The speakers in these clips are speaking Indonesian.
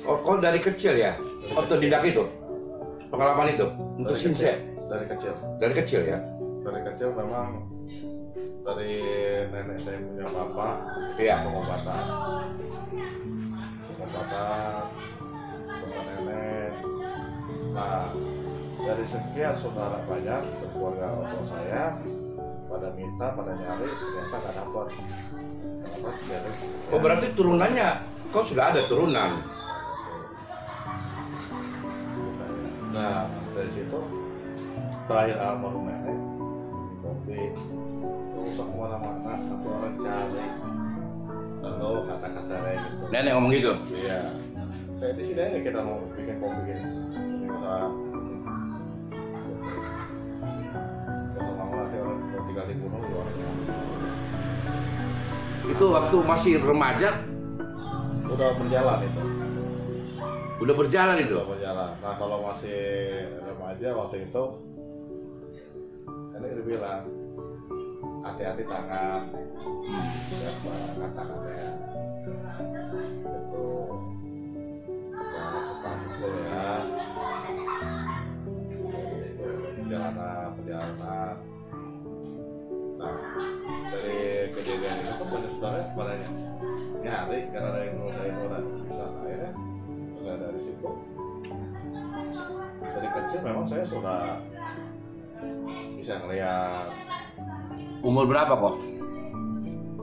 Oh, kau dari kecil ya? Otodidak itu? Pengalaman itu? Untuk sinse? Dari kecil. Dari kecil ya? Dari kecil memang dari nenek saya punya bapak, Iya. pengobatan, bapak nenek. Nah, dari sekian saudara banyak keluarga orang saya pada minta, pada nyari, ternyata nggak dapat. Oh, berarti turunannya kau sudah ada turunan? Nah, dari situ terakhir almarhum nenek kopi usah kemana-mana satu orang cari lalu kata kasarnya gitu. Nenek ngomong gitu? Iya, saya di sini aja kita mau bikin kopi gini ini usaha lama-lama nanti orang mau tinggal di gunung juga orangnya. Itu waktu masih remaja? Udah berjalan itu. Udah berjalan itu? Udah berjalan. Nah kalau masih remaja waktu itu dia bilang hati-hati tangan, siapa tangannya itu jangan suka mukul ya, perjalanan. Nah dari kejadian itu kan banyak saudara pada nyari karena ada yang nurunin orang bisa akhirnya nggak dari situ. Dari kecil memang saya sudah bisa ngeliat. Umur berapa kok?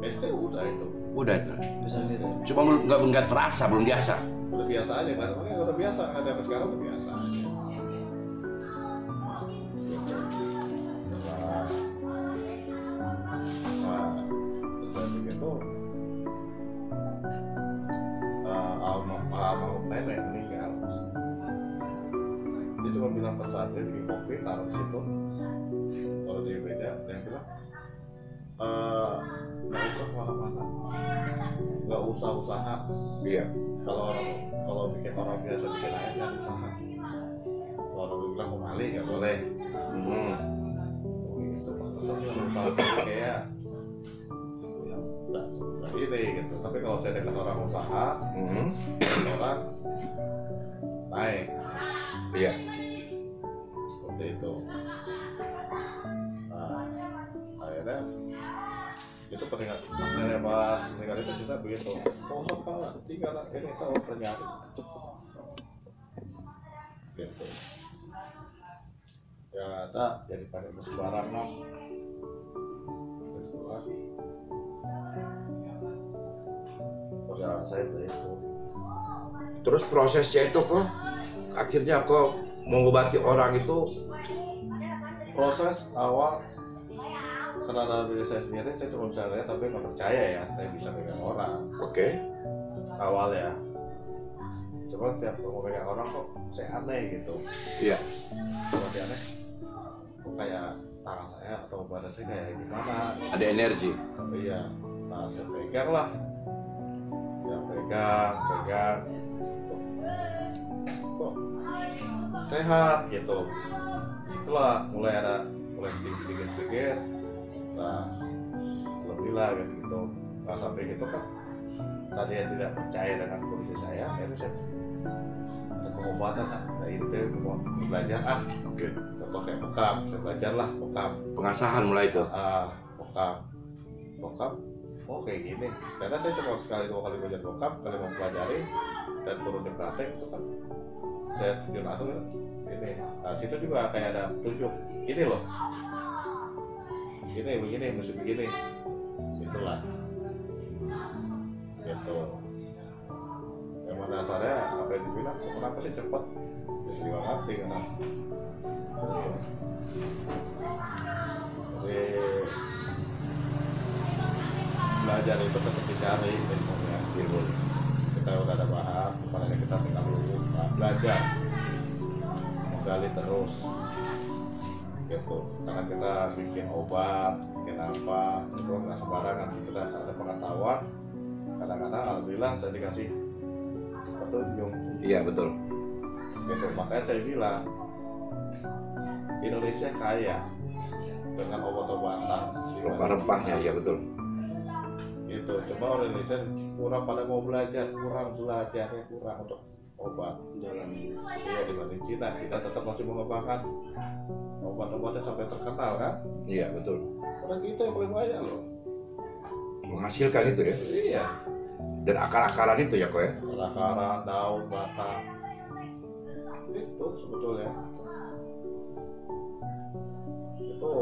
SD udah itu. Udah itu. Bisa sih. Cuma nggak terasa, belum biasa. Udah biasa aja kan? Makanya udah biasa. Nggak sampai sekarang udah biasa aja. Nah, begitu. Almarhum nenek meninggal. Dia cuma bilang pesan dia bikin kopi taruh di situ. Kalau di meja dia bilang nggak usah kemana-mana, nggak usah usaha. Iya. Kalau bikin orang biasa bikin aja jangan usaha. Kalau orang bilang mau mali nggak boleh. Itu pantesan nggak usaha sendiri kayak nggak ini gitu. Tapi kalau saya dekat orang usaha, orang naik. Iya. Seperti itu. Nah, akhirnya itu peninggal pas meninggal itu kita begitu. Kosong kalah, tinggal ini tahu ternyata. Gitu. Ya ada jadi pakai sembarangan. Itulah. Perjalanan saya begitu. Terus prosesnya itu kok akhirnya kok mengobati orang itu? Proses awal karena dalam diri saya sendiri saya cuma bisa lihat tapi nggak percaya ya saya bisa pegang orang. Oke. Awal ya. Coba tiap mau pegang orang kok saya aneh gitu. Iya. Kalau dia aneh, kok kayak tangan saya atau badan saya kayak gimana? Ada energi. Oh, iya. Nah saya pegang lah. Ya pegang. Kok sehat gitu. Setelah mulai sedikit. Nah, alhamdulillah gitu. Nah sampai gitu kan tadi saya tidak percaya dengan kondisi saya, akhirnya saya ada pengobatan nah ini saya mau belajar Oke. contoh kayak bokap, saya belajar lah bokap. Pengasahan mulai itu. Bokap oh kayak gini karena saya cuma sekali dua kali belajar bokap, kali mau pelajari dan turun di praktek itu kan saya tunjuk langsung ini. Nah situ juga kayak ada tunjuk ini loh, begini mesti begini, itulah gitu. Yang dasarnya apa yang dibilang kenapa sih cepat ya juga ngerti kan. Jadi belajar itu tetap dicari ilmunya, kita udah ada bahan, kepalanya kita tinggal dulu belajar, menggali terus gitu. Karena kita bikin obat, bikin apa, itu nggak sembarangan. Kita ada pengetahuan. Kadang-kadang alhamdulillah saya dikasih petunjuk. Iya betul. Gitu. Makanya saya bilang Indonesia kaya dengan obat-obatan, Rempah-rempahnya, ya betul. Gitu. Cuma orang Indonesia kurang pada mau belajar, kurang belajarnya kurang untuk obat. jalan Iya, dibanding Cina tetap masih mengembangkan obat-obatnya sampai terkenal kan. Iya betul. Karena kita yang paling banyak loh. Menghasilkan itu ya. Iya. Dan akar-akaran itu ya kok ya. Akar-akaran, daun, batang. Itu sebetulnya. Itu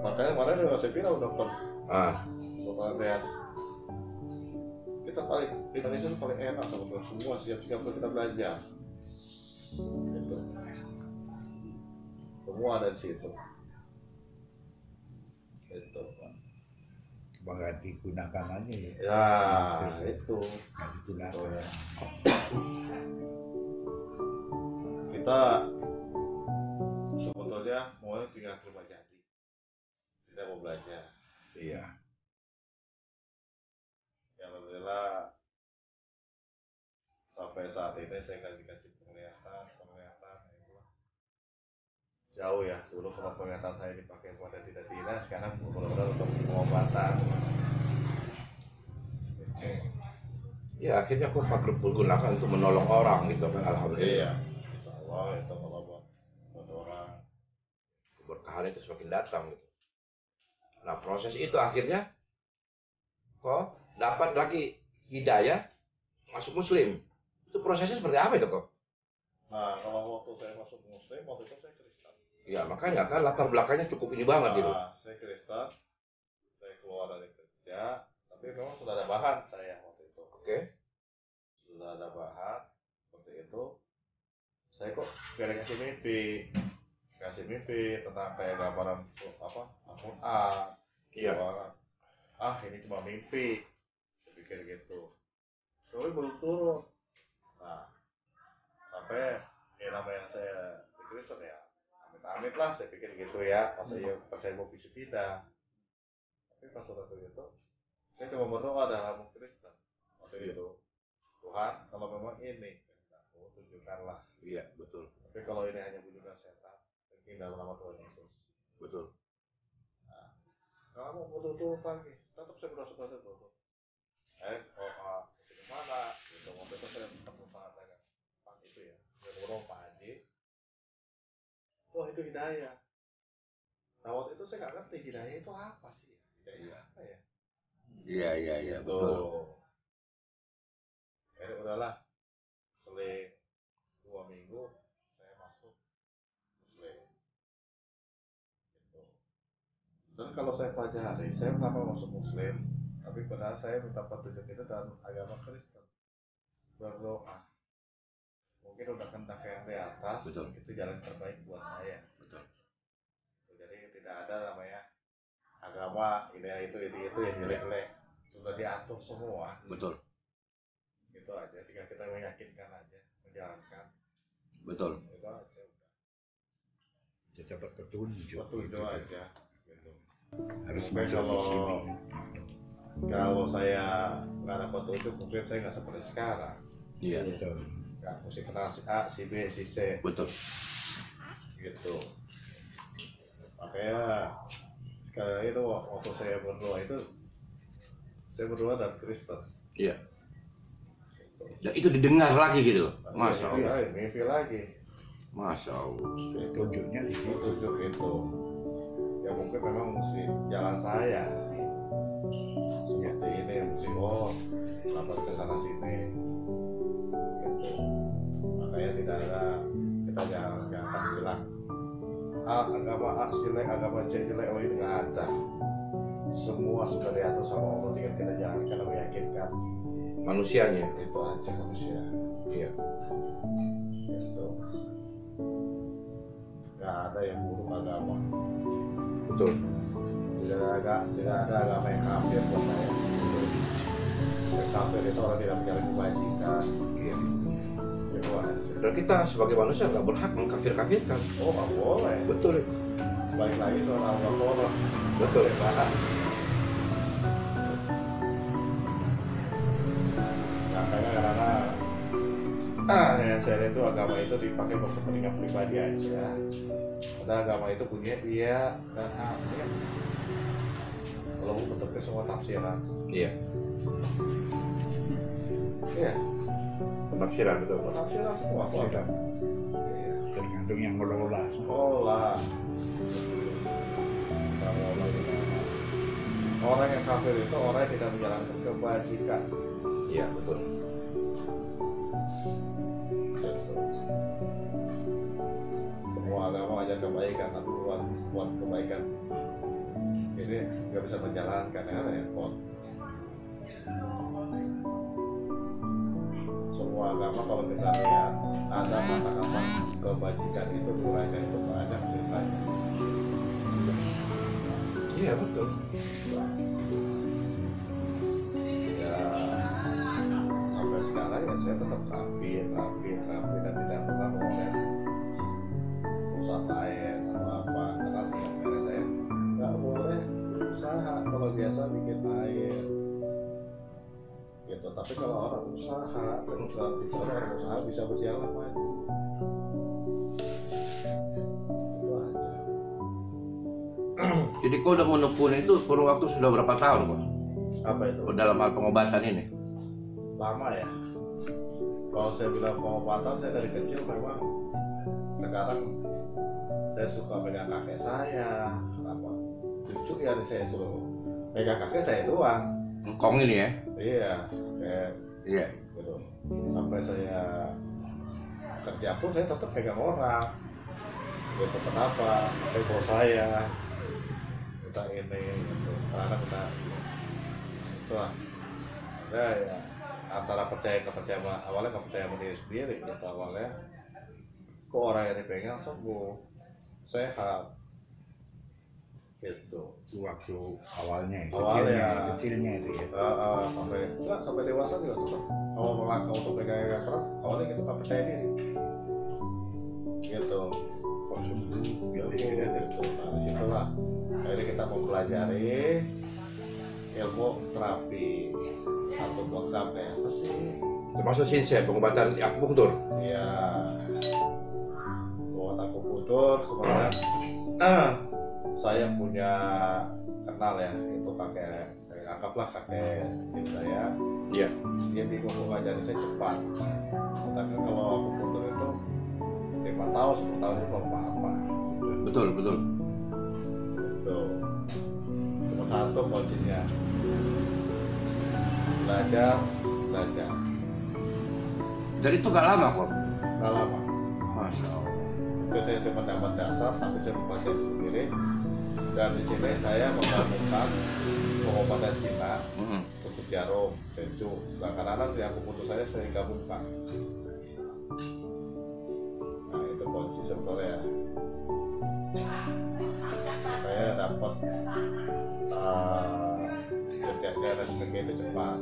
makanya kemarin juga saya bilang dokter Andreas, kita paling Indonesia itu paling enak sebetulnya, semua siap-siap untuk kita belajar. Gitu. Semua ada di situ. Itu Pak. nggak digunakan aja ya. Ya, itu. Nggak digunakan. Oh, ya. Kita sebetulnya mau tinggal terima jadi. Kita mau belajar. Iya. Ya alhamdulillah sampai saat ini saya kasih penglihatan itulah. Jauh ya, dulu kalau penglihatan saya dipakai buat yang tidak, sekarang benar-benar untuk pengobatan. Ya akhirnya aku gunakan untuk menolong orang gitu kan, alhamdulillah. Iya, insya Allah itu kalau buat orang. Keberkahan itu semakin datang gitu. Nah proses itu akhirnya kok dapat lagi hidayah masuk muslim. Itu prosesnya seperti apa itu kok? Nah kalau waktu saya masuk muslim, waktu itu saya Kristen. Ya makanya kan latar belakangnya cukup ini banget gitu. Saya Kristen, saya keluar dari kerja, tapi memang sudah ada bahan saya waktu itu. Oke. Sudah ada bahan seperti itu. Saya kok kayak kasih mimpi tentang kayak gambaran apa Al-Quran. Iya. Ini cuma mimpi, saya pikir gitu. Tapi belum turun. Nah, sampai namanya saya di Kristen ya, amit-amit lah, saya pikir gitu ya. Pas saya percaya mau bisa tidak. Tapi pas sudah itu, saya cuma berdoa dalam Kristen waktu itu. Tuhan, kalau memang ini, aku tunjukkanlah. Iya betul. Tapi kalau ini hanya bujukan setan, mungkin dalam nama Tuhan Yesus. Betul. Nah, kalau mau betul lagi, tetap saya berdoa seperti itu. Ke mana? Gitu. Waktu itu saya tetap mengatakan Pak itu ya, saya ngomong Pak Haji. Wah itu hidayah. Nah waktu itu saya nggak ngerti hidayah itu apa sih? Hidayah apa ya? Iya betul. Udahlah, setelah 2 minggu saya masuk muslim. Gitu. Dan kalau saya pelajari, saya kenapa masuk muslim? Tapi padahal saya minta petunjuk itu dalam agama Kristen. Berdoa. Mungkin udah kehendak yang di atas, betul. Itu jalan terbaik buat saya. Betul. Jadi tidak ada namanya agama ini itu yang jelek-jelek. Sudah diatur semua. Betul. Gitu aja, tinggal kita meyakinkan aja, menjalankan. Betul. Itu aja udah. Saya dapat petunjuk. Petunjuk aja. Gitu. Harus Mungkin masuk ke sini. kalau saya nggak ada petunjuk, mungkin saya nggak seperti sekarang. Iya. Betul. Nggak mesti kenal si A, si B, si C. Betul. Gitu. Makanya sekali lagi itu waktu saya berdoa itu, saya berdoa dari Kristen. Iya. Dan itu didengar lagi gitu. Masya Allah. Mimpi lagi. Masya Allah. Petunjuknya di situ. Petunjuk itu. Ya mungkin memang mesti jalan saya. Seperti ini mesti dapat ke sana sini. Gitu. Makanya tidak ada, kita jangan bilang agama A jelek, agama C jelek, ini nggak ada. Semua sudah diatur sama Allah, tinggal kita jalankan dan meyakinkan. Manusianya. Itu aja manusia. Iya. Gitu. Nggak ada yang buruk agama. Betul. Tidak ada agama yang kafir buat saya. Yang kafir itu orang tidak mencari kebajikan. Iya. Itu aja. Dan kita sebagai manusia nggak berhak mengkafir-kafirkan. Oh nggak boleh. Betul. Balik lagi soal Al-Baqarah. Betul. Bahas. Makanya karena yang saya lihat itu agama itu dipakai untuk kepentingan pribadi aja. Padahal agama itu punya dia dan haknya. Kalau mau bentuknya semua tafsiran. Iya. Iya. penafsiran betul. Penafsiran semua kok. Sudah. Iya. Tergantung yang mengelola. Olah. Kamu olah gimana? Orang yang kafir itu orang yang tidak menjalankan kebajikan. Iya betul. Gitu. Semua agama ajar kebaikan, tapi buat kebaikan ini nggak bisa menjalankan ya repot. Semua agama kalau kita lihat ada kata-kata kebajikan itu diuraikan itu banyak ceritanya. Iya betul. Ya sampai sekarang ya saya tetap rapi dan tidak pernah ngomongin usaha lain atau apa karena tiap saya nggak boleh usaha kalau biasa bikin air gitu, tapi kalau orang usaha dan gratis orang usaha bisa berjalan maju itu aja. Jadi kau udah menekuni itu kurun waktu sudah berapa tahun kok? Apa itu? Dalam hal pengobatan ini? Lama ya. Kalau saya bilang pengobatan, saya dari kecil memang sekarang saya suka pegang kakek saya. Kenapa? Cucu ya saya suruh pegang kakek saya doang. Engkong ini ya? Iya, kayak Iya. gitu. Sampai saya kerja pun saya tetap pegang orang. Gitu kenapa? Sampai bos saya kita ini, gitu. Karena kita itulah. Ya. Antara percaya kepercayaan awalnya kepercayaan diri sendiri gitu awalnya kok orang yang dipegang sembuh sehat gitu Waktu awalnya, Awalnya. kecilnya itu ya. sampai dewasa juga tetap kalau melangkah untuk pegang yang keras awalnya kita nggak percaya diri gitu Kok sembuh, gitu gitu. ya. Nah disitulah akhirnya kita mempelajari ilmu terapi satu lengkap kayak apa sih. Termasuk sinsep, pengobatan akupunktur. Iya. Buat akupunktur kemudian saya punya kenal ya itu kakek anggaplah kakek ibu saya. Iya. Dia bingung mau ngajarin saya cepat. Tapi kalau akupunktur itu 5 tahun 10 tahun itu belum apa-apa. Betul. Tuh. Cuma satu kuncinya. Belajar. Dan itu gak lama kok. Gak lama. Masya Allah. Itu saya cuma dapat dasar, tapi saya mempelajari sendiri. Dan di sini saya menggabungkan pengobatan Cina, tusuk jarum, senju. Nah, kadang-kadang di akupunktur saya sering gabungkan. Nah itu kunci sebetulnya. Saya dapat kerjanya resmi itu cepat.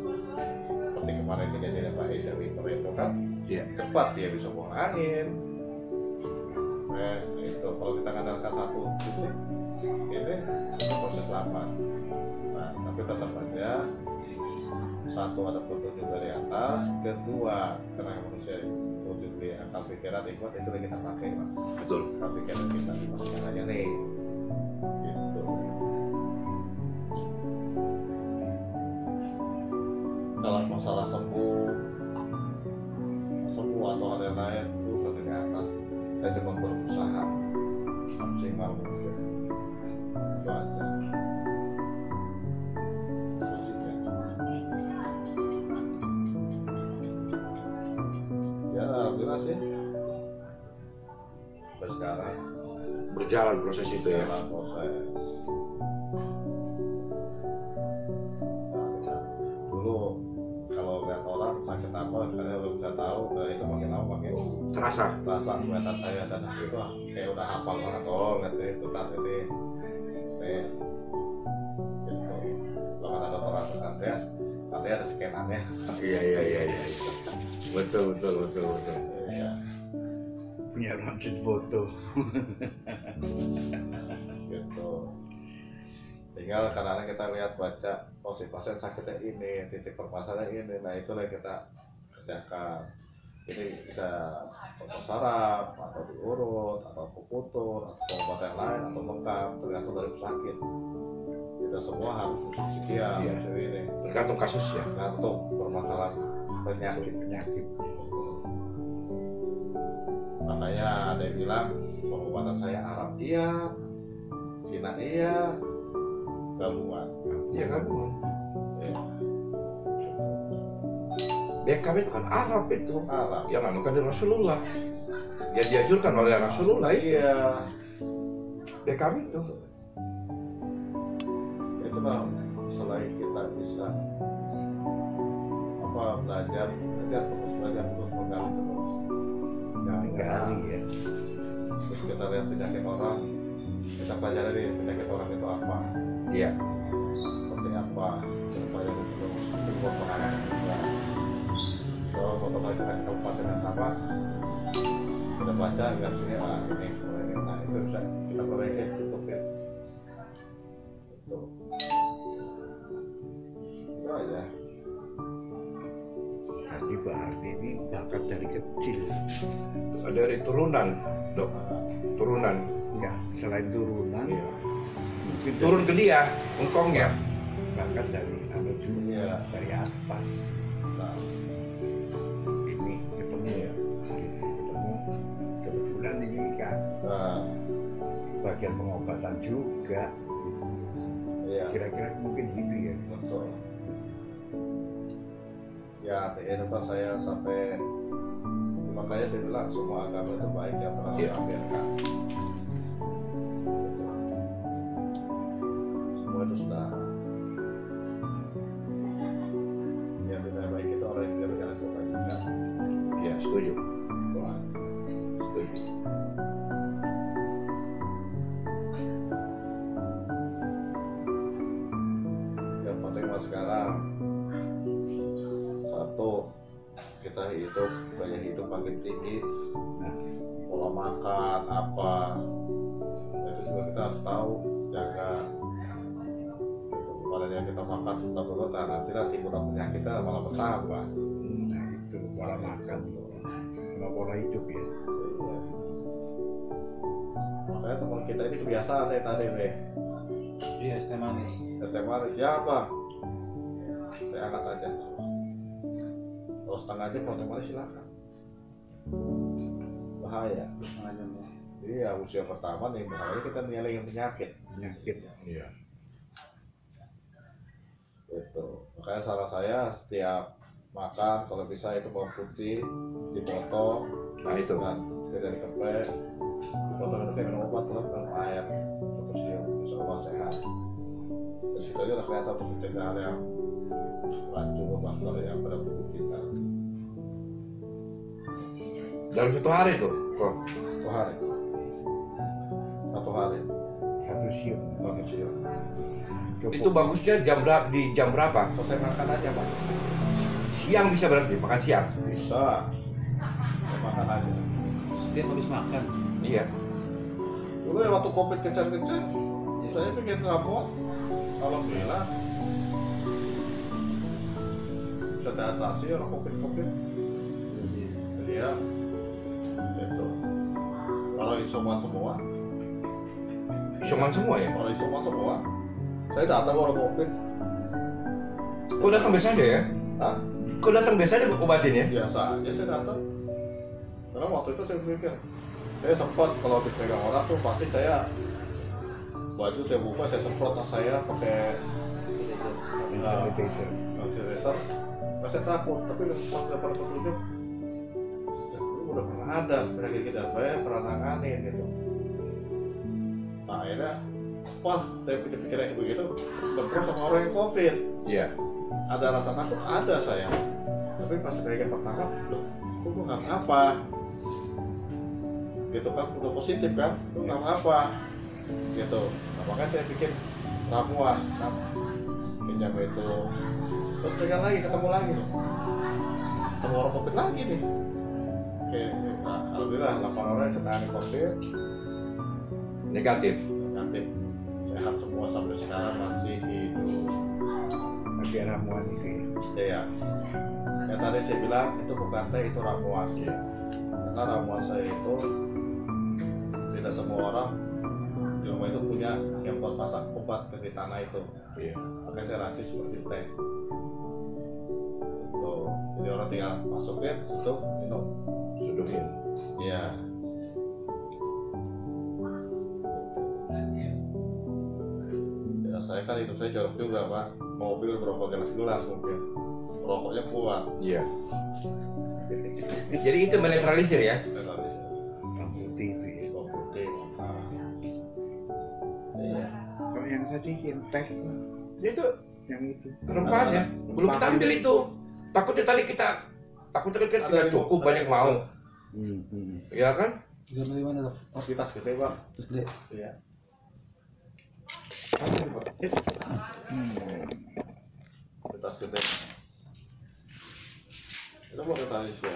Seperti kemarin kejadian Pak Isa Winter itu kan Iya. cepat dia bisa buang angin. Itu kalau kita ngandalkan satu titik ini proses lama. Nah tapi tetap aja satu ada petunjuk dari atas, kedua karena manusia petunjuk di akal pikiran ikut itu yang kita pakai Pak. Betul. Akal pikiran kita dimasukkan aja nih gitu. Dalam masalah sembuh atau hal yang lain itu dari atas saya cuma berusaha maksimal mungkin itu aja kuncinya. Ya alhamdulillah sih sampai sekarang Berjalan proses itu ya. dalam proses. Nah, kita dulu kalau lihat orang sakit apa kalian belum bisa tahu, dan itu makin lama makin Terasa. terasa kelihatan saya dan itu kayak udah hafal banget. Oh lihat ini tuh ini gitu. Kalau kata dokter Andreas katanya ada skenannya. Iya. Betul. Iya Punya rambut foto. gitu. Tinggal kadang-kadang kita lihat baca oh si pasien sakitnya ini, titik permasalahan ini, nah itulah yang kita kerjakan. Jadi bisa potong saraf atau diurut atau akupunktur atau pengobatan lain atau lengkap tergantung dari pesakit. Kita semua harus sekian Iya. ini Tergantung kasusnya. tergantung permasalahan penyakit. Penyakit. makanya ada yang bilang pengobatan saya Arab iya, Cina iya, gabungan. Iya kan? Ya, Beckham itu kan Arab itu. Arab. Yang anukan dari Rasulullah. Ya diajurkan oleh Rasulullah itu. Iya. Beckham itu. Itu bang, selain kita bisa belajar terus menggali terus. Gali ya. Terus kita lihat penyakit orang, kita pelajari penyakit orang itu apa, Iya. seperti apa, kita pelajari terus. Itu buat pengalaman juga. So, waktu saya kasih tahu pasien yang sama, kita baca nggak sini, ini, nah itu bisa kita perbaiki, tutupin. Itu aja. Jadi berarti ini bakat dari kecil. Dari turunan, dok. Turunan. Ya, selain turunan, Iya. mungkin Turun ke dia, engkongnya. bakat dari anu juga Iya. dari atas. Nah, Ini ketemu ya, ketemu kebetulan ini kan nah, bagian pengobatan juga. iya. Kira-kira mungkin gitu ya. Betul. Ya, itu kan saya sampai makanya saya bilang semua agama itu baik yang pernah Iya. diambilkan. Semua itu sudah. Yang tidak baik itu orang yang tidak berjalan kebajikan. Iya, setuju. Wah, Setuju. yang penting mas sekarang satu kita hidup gaya hidup makin tinggi, Nah, pola makan apa itu juga kita harus tahu jaga itu bukannya kita makan sudah berlebihan nanti timbul penyakitnya malah bertambah. nah itu pola makan, sama pola hidup ya. Iya. Makanya teman kita ini kebiasaan tadi nih Iya, es teh manis. es teh manis siapa saya angkat aja kalau setengah jam kalau teh manis silakan bahaya. Setengah jam ya. Iya, usia pertama nih bahaya kita nyelengin penyakit. Penyakit. Iya. Gitu. Makanya saran saya setiap makan kalau bisa itu bawang putih dipotong, Nah itu. dan tidak dikepek, dipotong itu kayak minum obat terus minum air potasium, insya Allah sehat. Dari situ aja udah kelihatan pencegahan yang racun bakteri yang pada tubuh kita. Dalam satu hari tuh. Kok. Satu hari Satu siung. potasium. Itu bagusnya jam berapa? Di jam berapa? Selesai makan aja pak. Siang bisa berarti makan siang. Bisa. Ya, makan aja. Setiap habis makan. Iya. Dulu ya waktu covid kencang-kencang, saya bikin ramuan. Alhamdulillah. Bisa teratasi orang covid. Iya. Gitu. Kalau isoman semua, Isoman semua ya. kalau isoman semua, saya datang orang covid. Kok datang biasa aja ya? Hah? Kok datang biasa aja obatin ya? Biasa aja saya datang. Karena waktu itu saya pikir, saya sempat kalau habis pegang orang tuh pasti saya baju saya buka, saya semprot tas saya pakai Sanitizer. sanitizer. Nah, saya takut, tapi pas dapat petunjuk, udah pernah ada penyakit kita, saya pernah nanganin gitu. Nah akhirnya pas saya pikir-pikir kayak begitu, bentrok sama orang yang covid. Iya. Ada rasa takut, ada saya. Tapi pas penyakit pertama, loh, kok gue nggak apa? Gitu kan, udah positif kan, gue nggak apa? Gitu. Nah, makanya saya bikin ramuan, kan? Pinjam itu, terus pegang lagi, ketemu lagi nih. Ketemu orang covid lagi nih. Oke, nah, alhamdulillah 8 orang yang sedang covid Negatif. negatif, sehat semua sampai sekarang masih hidup. Pakai ramuan itu ya. Ya, yang tadi saya bilang itu bukan teh, itu ramuan. Iya. Karena ramuan saya itu tidak semua orang di rumah itu punya yang buat masak obat ke tanah itu. Iya. Makanya saya racik seperti teh. Tuh, jadi orang tinggal masukin, seduh, minum. Seduhin. Iya. kan hidup saya jorok juga Pak. Mobil berapa gelas mungkin. Rokoknya kuat. Iya. Jadi itu menetralisir ya. Hitam putih itu ya. Bawang putih. Iya. Kalau yang tadi yang teh Itu yang itu. rempahnya. Belum kita ambil itu. Takutnya kita tidak cukup banyak mau. Ya kan? Bisa dari mana dok? Oh, di tas gede Pak. Terus gede. Iya. Di tas gede. Itu buat tetanis ya.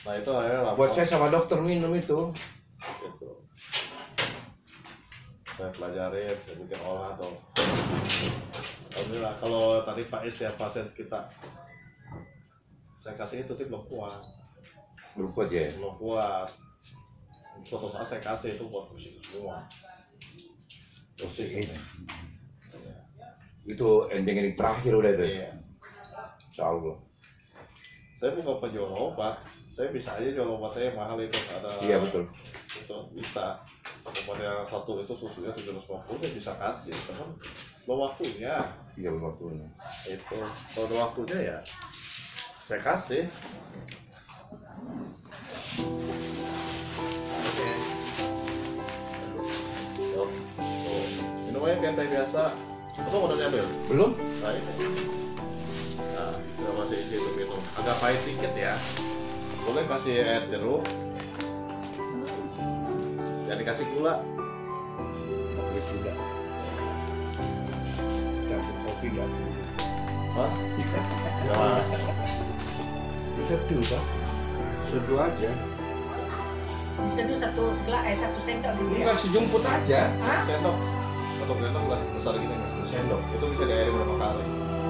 Nah itu akhirnya Buat saya sama dokter minum itu. gitu. Saya pelajarin, saya bikin olah atau alhamdulillah kalau tadi Pak Is ya pasien kita saya kasih itu belum kuat Belum kuat ya. suatu saat saya kasih itu buat pusing semua pusing ini Itu ending terakhir udah itu. iya. Insya Allah. Saya bukan penjual obat, saya bisa aja jual obat saya yang mahal itu ada. Iya betul. Itu bisa. Obat yang satu itu susunya 750 saya bisa kasih, teman. Belum waktunya. Iya belum waktunya. Itu kalau ada waktunya ya saya kasih. Oke. Tuh, minum aja kayak teh biasa. Atau udah nyambil? Belum? Nah ini. Nah, kita masih isi itu minum. Agak pahit dikit ya. Boleh kasih air jeruk. Jangan dikasih gula. Kopi juga. Campur kopi ya. Hah? Ya. Seduh Pak. Seduh aja. Diseduh satu sendok gitu ya. Enggak sejumput aja. Hah? Sendok. Satu sendok gelas besar gini nggak? Sendok. Itu bisa diairin berapa kali?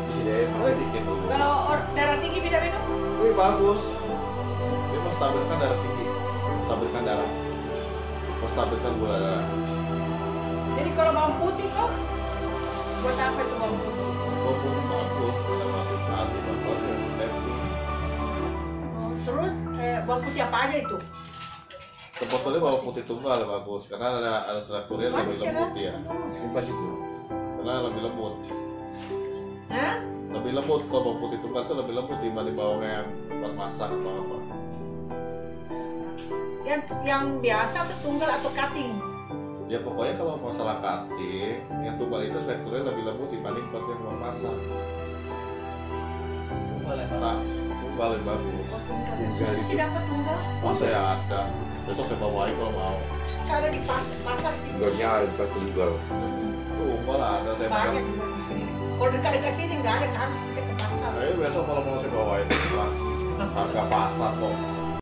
Bisa deh. Dikit dulu. Kalau darah tinggi bisa minum? Wih bagus. Dia menstabilkan darah tinggi, menstabilkan darah, menstabilkan gula darah. Jadi kalau bawang putih kok buat apa itu bawang putih? Maupun bagus, dalam arti anti bakteri, anti. Terus bawang putih apa aja itu? Sebetulnya bawang putih tunggal bagus, karena ada strukturnya lebih lembut ya. Pas itu. Karena lebih lembut. Hah? Lebih lembut kalau bawang putih tunggal itu lebih lembut dibanding bawang yang buat masak atau apa. Yang biasa atau tunggal atau cutting? Ya pokoknya kalau masalah cutting, yang tunggal itu strukturnya lebih lembut dibanding buat yang buat masak. Nah, tunggal yang bagus. Oh, tunggal. Susah sih dapat tunggal. Oh saya ada. Besok saya bawain kalau mau. Kalau di pasar sih Tunggalnya ada bukan tunggal. Tunggal ada saya banyak makan. juga di sini. Kalau dekat-dekat sini nggak ada, harus kita ke pasar. Besok kalau mau saya bawain harga pasar kok.